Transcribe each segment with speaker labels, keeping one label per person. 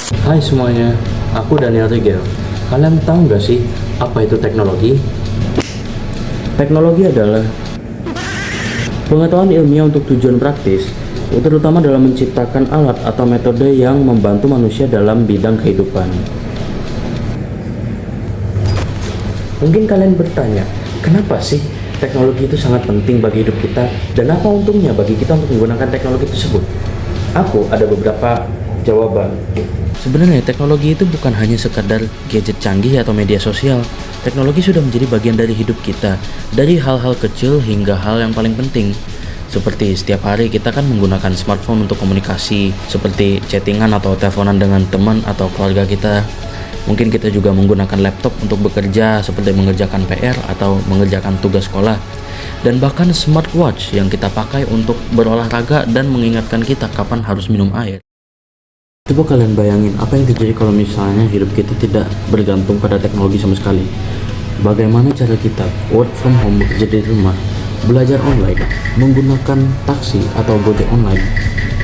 Speaker 1: Hai semuanya, aku Daniel Rigel. Kalian tahu nggak sih apa itu teknologi? Teknologi adalah pengetahuan ilmiah untuk tujuan praktis, terutama dalam menciptakan alat atau metode yang membantu manusia dalam bidang kehidupan. Mungkin kalian bertanya, kenapa sih teknologi itu sangat penting bagi hidup kita dan apa untungnya bagi kita untuk menggunakan teknologi tersebut? Aku ada beberapa jawaban. Sebenarnya teknologi itu bukan hanya sekadar gadget canggih atau media sosial. Teknologi sudah menjadi bagian dari hidup kita, dari hal-hal kecil hingga hal yang paling penting. Seperti setiap hari kita kan menggunakan smartphone untuk komunikasi, seperti chattingan atau teleponan dengan teman atau keluarga kita. Mungkin kita juga menggunakan laptop untuk bekerja, seperti mengerjakan PR atau mengerjakan tugas sekolah. Dan bahkan smartwatch yang kita pakai untuk berolahraga dan mengingatkan kita kapan harus minum air. Coba kalian bayangin apa yang terjadi kalau misalnya hidup kita tidak bergantung pada teknologi sama sekali. Bagaimana cara kita work from home, bekerja dari rumah, belajar online, menggunakan taksi atau Gojek online,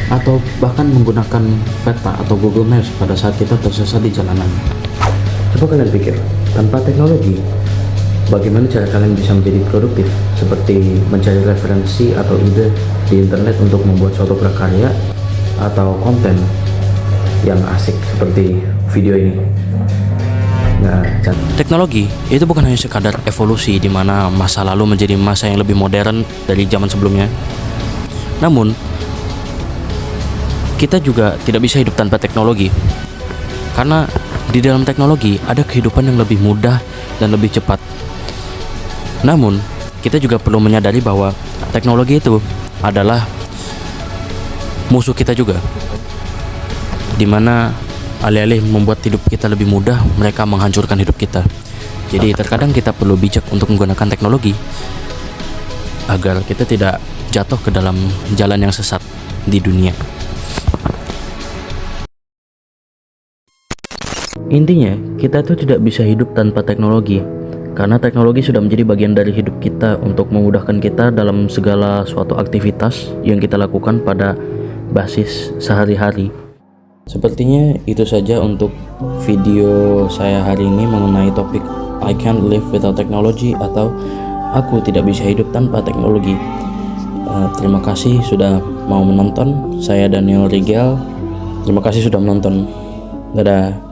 Speaker 1: atau bahkan menggunakan peta atau Google Maps pada saat kita tersesat di jalanan. Coba kalian pikir, tanpa teknologi, bagaimana cara kalian bisa menjadi produktif, seperti mencari referensi atau ide di internet untuk membuat suatu prakarya atau konten yang asik seperti video ini. Nah, teknologi itu bukan hanya sekadar evolusi di mana masa lalu menjadi masa yang lebih modern dari zaman sebelumnya. Namun, kita juga tidak bisa hidup tanpa teknologi. Karena di dalam teknologi ada kehidupan yang lebih mudah dan lebih cepat. Namun, kita juga perlu menyadari bahwa teknologi itu adalah musuh kita juga. Di mana alih-alih membuat hidup kita lebih mudah, mereka menghancurkan hidup kita. Jadi terkadang kita perlu bijak untuk menggunakan teknologi agar kita tidak jatuh ke dalam jalan yang sesat di dunia. Intinya, kita tuh tidak bisa hidup tanpa teknologi, karena teknologi sudah menjadi bagian dari hidup kita untuk memudahkan kita dalam segala suatu aktivitas yang kita lakukan pada basis sehari-hari. Sepertinya itu saja untuk video saya hari ini mengenai topik I can't live without technology atau aku tidak bisa hidup tanpa teknologi. Terima kasih sudah mau menonton. Saya Daniel Rigel. Terima kasih sudah menonton. Dadah.